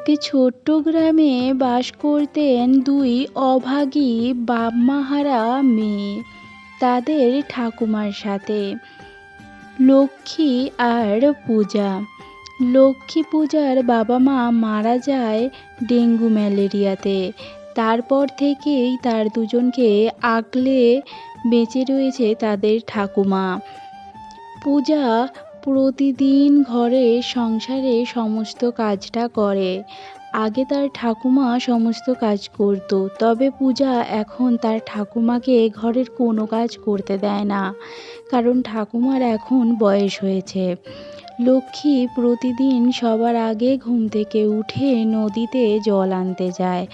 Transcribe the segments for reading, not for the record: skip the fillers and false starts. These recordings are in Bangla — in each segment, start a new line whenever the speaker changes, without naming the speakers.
এক ছোট্ট গ্রামে বাস করতেন দুই অভাগী বাপ-মাহারা মেয়ে তাদের ঠাকুমার সাথে, লক্ষ্মী আর পূজা। লক্ষ্মী পূজার বাবা-মা মারা যায় ডেঙ্গু ম্যালেরিয়াতে। তারপর থেকেই তার দুজনকে আগলে বেঁচে রয়েছে তাদের ঠাকুমা। পূজা প্রতিদিন ঘরের সংসারে সমস্ত কাজটা করে। আগে তার ঠাকুমা সমস্ত কাজ করত, তবে পূজা এখন তার ঠাকুমাকে ঘরের কোনো কাজ করতে দেয় না, কারণ ঠাকুমার এখন বয়স হয়েছে। লক্ষ্মী প্রতিদিন সবার আগে ঘুম থেকে উঠে নদীতে জল আনতে যায়,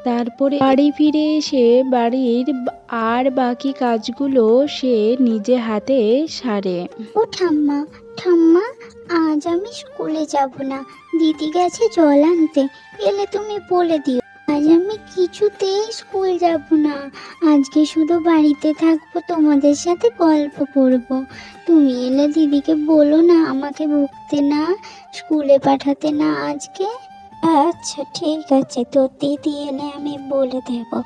তারপরে বাড়ি ফিরে এসে বাড়ির আর বাকি কাজগুলো সে নিজে হাতে সারে।
ও ঠাম্মা, ঠাম্মা, আজ আমি স্কুলে যাব না। দিদি গেছে জল আনতে, এলে তুমি বলে দিও। আজ আমি কিছুতেই স্কুল যাব না। আজকে শুধু বাড়িতে থাকবো, তোমাদের সাথে গল্প করব। তুমি এলে দিদিকে বলো না আমাকে বকতে না, স্কুলে পাঠাতে না আজকে। আচ্ছা ঠিক আছে, তোর দিদি এলে আমি বলে দেব।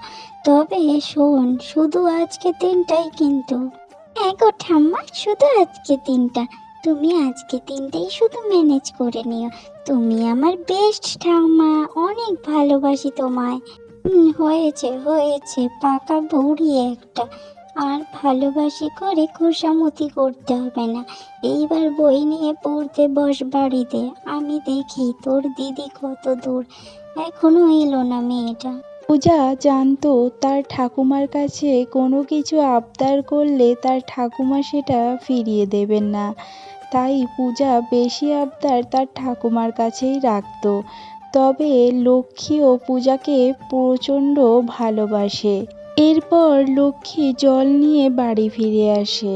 তবে শোন, শুধু আজকে দিনটাই কিন্তু। হ্যাঁ গো ঠাম্মা, শুধু আজকে দিনটা। তুমি আজকে দিনটাই শুধু ম্যানেজ করে নিও। তুমি আমার বেস্ট ঠাম্মা, অনেক ভালোবাসি তোমায়। হয়েছে হয়েছে, পাকা বুড়ি একটা। আর ভালোবাসি করে খোশামতি করতে হবে না। এইবার বই নিয়ে পড়তে বস বাড়িতে। আমি দেখি তোর দিদি কত দূর, এখনো এলো না মেয়েটা।
পূজা জানতো তার ঠাকুমার কাছে কোনো কিছু আবদার করলে তার ঠাকুমা সেটা ফিরিয়ে দেবেন না, তাই পূজা বেশি আবদার তার ঠাকুমার কাছেই রাখত। তবে লক্ষ্মীও পূজাকে প্রচণ্ড ভালোবাসে। এরপর লক্ষ্মী জল নিয়ে বাড়ি ফিরে আসে।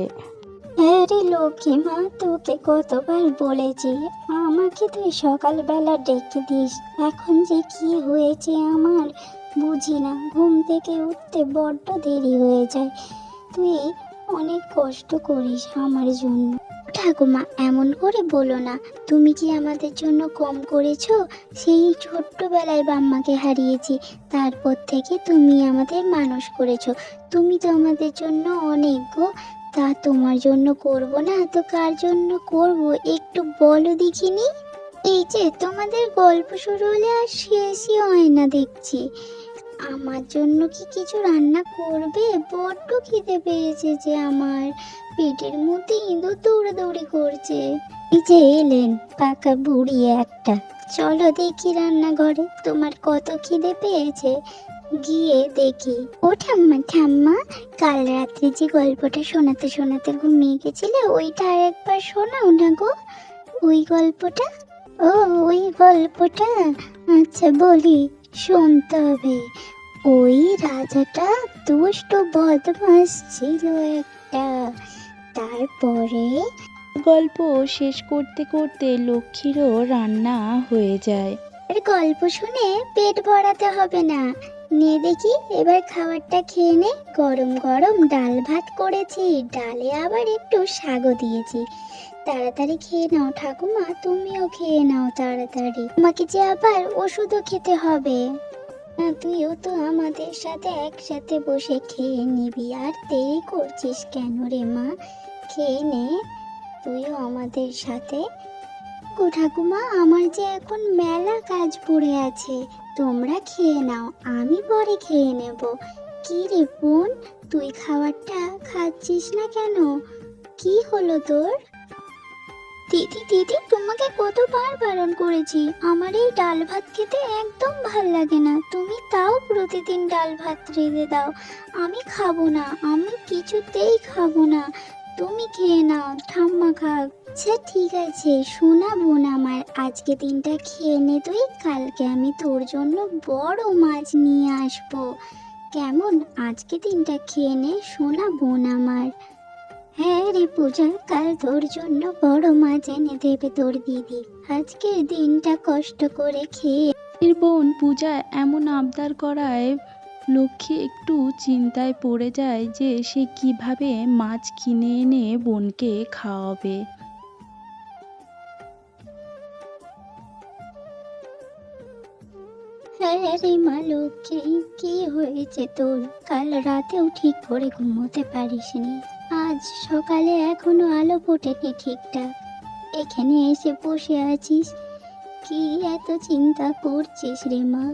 হ্যাঁ রে লক্ষ্মী মা, তোকে কতবার বলেছি আমাকে তুই সকালবেলা ডেকে দিস। এখন যে কি হয়েছে আমার বুঝি না, ঘুম থেকে উঠতে বড্ড দেরি হয়ে যায়। তুই অনেক কষ্ট করিস আমার জন্য। ঠাকুমা, এমন করে বলো না। তুমি কি আমাদের জন্য কম করেছো? সেই ছোট্টবেলায় বাম্মাকে হারিয়েছি, তারপর থেকে তুমি আমাদের মানুষ করেছো। তুমি তো আমাদের জন্য অনেক গো। তা তোমার জন্য করব না তো কার জন্য করব, একটু বলো দেখিনি। এই যে তোমাদের গল্প শুরু হলে আর শেষই হয় না দেখছি। আমার জন্য কি কিছু রান্না করবে? বড্ড খিদে পেয়েছে যে আমার, পেটের মধ্যে ইঁদুর দৌড়াদৌড়ি করছে। এই যে এলেন পাকা বুড়ি একটা, চলো দেখি রান্নাঘরে, তোমার কত খিদে পেয়েছে, গিয়ে দেখি। ও ঠাম্মা, ঠাম্মা, কাল রাত্রে যে গল্পটা শোনাতে শোনাতে ঘুমিয়ে গেছিলে, ওইটা আর একবার শোনাও না গো। ওই গল্পটা? ও ওই গল্পটা, আচ্ছা বলি, শুনতে হবে। ওই রাজাটা দুষ্ট বদমাস ছিল একটা। তারপরে
গল্প শেষ করতে করতে লক্ষ্মীরও রান্না হয়ে যায়।
গল্প শুনে পেট ভরাতে হবে না। নে দেখি এবার খাবারটা খেয়ে নে। গরম গরম ডাল ভাত করেছি, ডালে আবার একটু শাকও দিয়েছি। তাড়াতাড়ি খেয়ে নাও ঠাকুমা, তুমিও খেয়ে নাও তাড়াতাড়ি। তোমাকে যে আবার ওষুধও খেতে হবে। তুইও তো আমাদের সাথে একসাথে বসে খেয়ে নিবি, আর দেরি করছিস কেন রে মা? খেয়ে নে তুইও আমাদের সাথে। গো ঠাকুমা, আমার যে এখন মেলা কাজ পড়ে আছে, তোমরা খেয়ে নাও, আমি পরে খেয়ে নেব। কি রে বোন, তুই খাবারটা খাচ্ছিস না কেন? কি হলো তোর? দিদি দিদি, তোমাকে কতবার বারণ করেছি, আমার এই ডাল ভাত খেতে একদম ভাল লাগে না। তুমি তাও প্রতিদিন ডাল ভাত রেঁধে দাও। আমি খাবো না, আমি কিছুতেই খাবো না। তুমি খেয়ে নাও, ঠাম্মা খাক। আচ্ছা ঠিক আছে, শোনা বোন আমার, আজকে দিনটা খেয়ে নে তুই। কালকে আমি তোর জন্য বড় মাছ নিয়ে আসবো। কেমন? আজকে দিনটা খেয়ে নে শোনা বোন আমার। হ্যাঁ রে পূজা, কাল তোর জন্য বড় মাছ এনে দেবে তোর দিদি। আজকের দিনটা কষ্ট করে খেয়ে।
এর বোন পূজা এমন আবদার করায় লক্ষ্মী একটু চিন্তায় পড়ে যায় যে সে কিভাবে মাছ কিনে এনে বোনকে খাওয়াবে।
হ্যাঁ রে মা লক্ষ্মী, কি হয়েছে তোর? কাল রাতেও ঠিক করে ঘুমোতে পারিসনি, আজ সকালে এখনো আলো ফোটেনি ঠিকঠাক, এখানে এসে বসে আছিস। কি এত চিন্তা করছিস রে মা?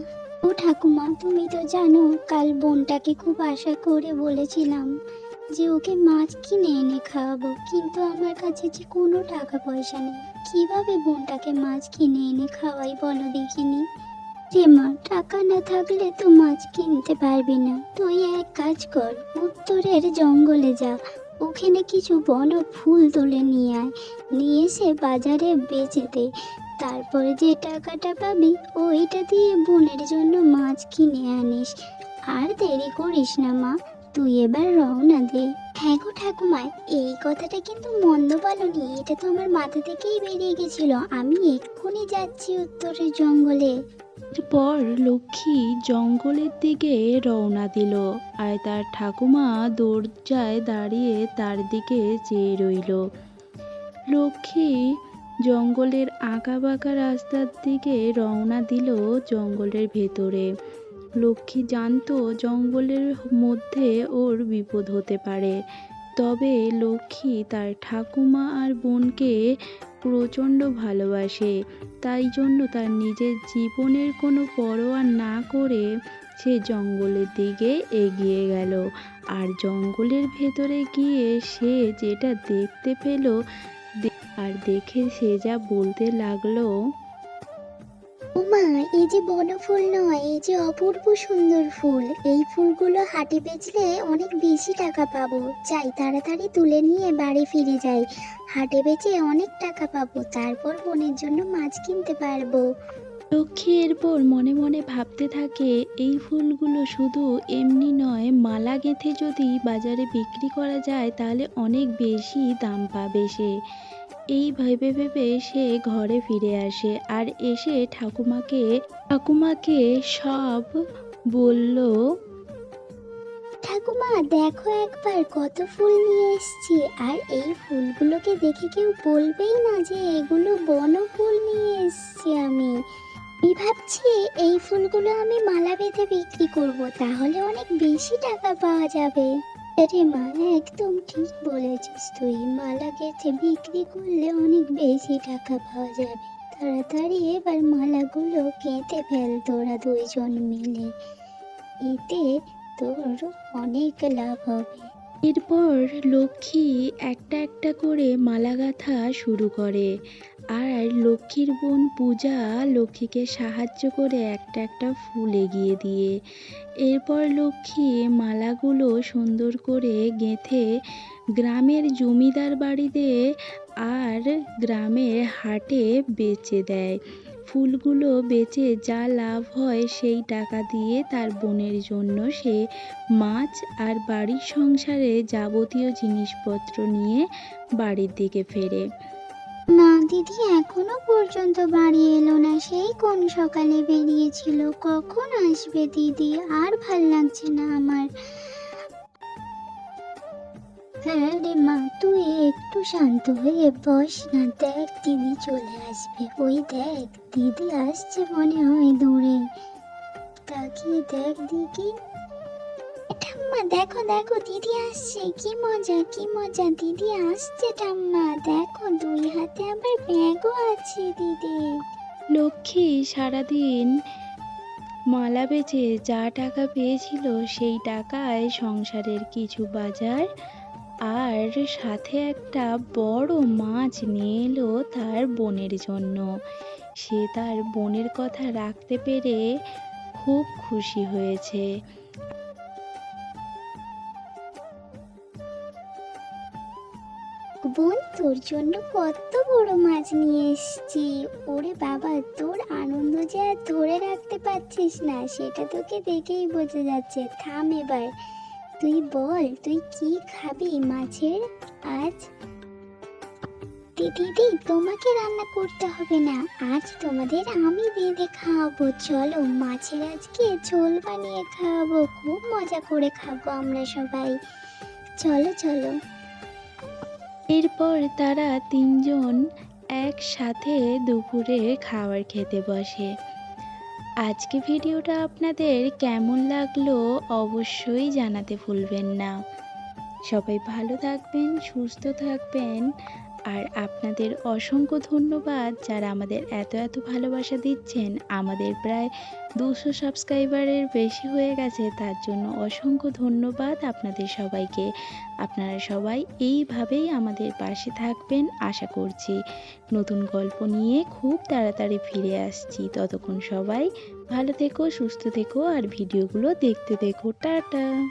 ও ঠাকুমা, তুমি তো জানো কাল বোনটাকে খুব আশা করে বলেছিলাম যে ওকে মাছ কিনে এনে খাওয়াবো, কিন্তু আমার কাছে যে কোনো টাকা পয়সা নেই। কিভাবে বোনটাকে মাছ কিনে এনে খাওয়াই বলো দেখিনি? রে মা, টাকা না থাকলে তো মাছ কিনতে পারবি না। তুই এক কাজ কর, উত্তরের জঙ্গলে যা, ওখানে কিছু বন ফুল তুলে নিয়ে আয়, নিয়ে এসে বাজারে বেচে দে। তারপরে যে টাকাটা পাবি ওইটা দিয়ে বোনের জন্য মাছ কিনে আনিস। আর দেরি করিস না মা, তুই এবার রওনা দে। হ্যাঁ গো ঠাকুমা, এই কথাটা কিন্তু মন্দ বলনি, এটা তো আমার মাথা থেকেই বেরিয়ে গেছিল। আমি এক্ষুনি যাচ্ছি উত্তরের জঙ্গলে।
এরপর লক্ষ্মী জঙ্গলের দিকে রওনা দিল, আর তার ঠাকুমা দরজায় দাঁড়িয়ে তার দিকে চেয়ে রইল। লক্ষ্মী জঙ্গলের আঁকাবাঁকা রাস্তার দিকে রওনা দিল জঙ্গলের ভেতরে। লক্ষ্মী জানতো জঙ্গলের মধ্যে ওর বিপদ হতে পারে, তবে লক্ষ্মী তার ঠাকুমা আর বোনকে প্রচণ্ড ভালোবাসে, তাই জন্য তার নিজের জীবনের কোনো পরোয়া না করে সে জঙ্গলের দিকে এগিয়ে গেল। আর জঙ্গলের ভেতরে গিয়ে সে যেটা দেখতে পেল, আর দেখে সে যা বলতে লাগলো,
ওমা, এই যে বনফুল নয়, এই যে অপূর্ব সুন্দর ফুল, এই ফুলগুলো হাটে বেচলে অনেক বেশি টাকা পাবো। যাই তাড়াতাড়ি তুলে নিয়ে বাড়ি ফিরে যাই, হাটে বেচে অনেক টাকা পাবো, তারপর বোনের জন্য মাছ কিনতে পারবো।
লক্ষ্মী এরপর মনে মনে ভাবতে থাকে, এই ফুলগুলো শুধু এমনি নয়, মালা গেঁথে যদি বাজারে বিক্রি করা যায় তাহলে অনেক বেশি দাম পাবে সে। এই ভেবে ভেবে সে ঘরে ফিরে আসে, আর এসে ঠাকুমাকে সব বলল।
ঠাকুমা দেখো একবার কত ফুল নিয়ে এসেছি, আর এই ফুলগুলোকে দেখে কেউ বলবেই না যে এগুলো বনফুল নিয়ে এসেছি আমি। আমি ভাবছি এই ফুলগুলো আমি মালা বেঁধে বিক্রি করব, তাহলে অনেক বেশি টাকা পাওয়া যাবে। আরে মা, একদম ঠিক বলেছিস তুই, মালা গেঁথে বিক্রি করলে অনেক বেশি টাকা পাওয়া যাবে। তাড়াতাড়ি এবার মালাগুলো গেঁথে ফেল তোরা দুইজন মিলে, এতে তোর অনেক লাভ হবে।
এরপর লক্ষ্মী একটা একটা করে মালা গাঁথা শুরু করে, আর লক্ষ্মীর বোন পূজা লক্ষ্মীকে সাহায্য করে একটা একটা ফুল এগিয়ে দিয়ে। এরপর লক্ষ্মী মালাগুলো সুন্দর করে গেঁথে গ্রামের জমিদার বাড়িতে আর গ্রামের হাটে বেচে দেয়। ফুলগুলো বেচে যা লাভ হয় সেই টাকা দিয়ে তার বোনের জন্য সে মাছ আর বাড়ির সংসারে যাবতীয় জিনিসপত্র নিয়ে বাড়ির দিকে ফেরে।
না দিদি, এখনো পর্যন্ত বাড়ি এলো না, সেই কোন সকালে বেরিয়েছিল, কখন আসবে দিদি? আর ভাল লাগছে না আমার। হ্যাঁ রে মা, তুই একটু শান্ত হয়ে বস না, দেখ দিদি চলে আসবে, ওই দেখ দিদি আসছে মনে হয় দূরে, তাকিয়ে দেখ দিদি। ঠাম্মা দেখো দেখো, দিদি আসছে, কি মজা কি মজা, দিদি আসছে ঠাম্মা, দেখো দুই হাতে আবার ব্যাগও আছে দিদি।
লক্ষ্মী সারাদিন মালা বেচে যা টাকা পেয়েছিল সেই টাকায় সংসারের কিছু বাজার আর সাথে একটা বড় মাছ নিয়ে এলো তার বোনের জন্য। সে তার বোনের কথা রাখতে পেরে খুব খুশি হয়েছে।
বোন, তোর জন্য কত বড় মাছ নিয়ে এসেছি। ওরে বাবা, তোর আনন্দ যে আর ধরে রাখতে পারছিস না, সেটা তোকে দেখেই বোঝা যাচ্ছে। থাম এবার, তুই বল তুই কি খাবি মাছের আজ? দিদি, তোমাকে রান্না করতে হবে না, আজ তোমাদের আমি বেঁধে খাওয়াবো। চলো, মাছের আজকে ঝোল বানিয়ে খাওয়াবো, খুব মজা করে খাবো আমরা সবাই। চলো চলো।
এরপর তারা তিনজন একসাথে দুপুরে খাবার খেতে বসে। আজকে ভিডিওটা আপনাদের কেমন লাগলো অবশ্যই জানাতে ভুলবেন না। সবাই ভালো থাকবেন, সুস্থ থাকবেন। আর আপনাদের অসংখ্য ধন্যবাদ যারা আমাদের এত ভালোবাসা দিচ্ছেন। আমাদের প্রায় 200 সাবস্ক্রাইবারের বেশি হয়ে গেছে, তার জন্য অসংখ্য ধন্যবাদ আপনাদের সবাইকে। আপনারা সবাই এইভাবেই আমাদের পাশে থাকবেন আশা করছি। নতুন গল্প নিয়ে খুব তাড়াতাড়ি ফিরে আসছি। ততক্ষণ সবাই ভালো থেকো, সুস্থ থেকো আর ভিডিওগুলো দেখতে থেকো। টাটা।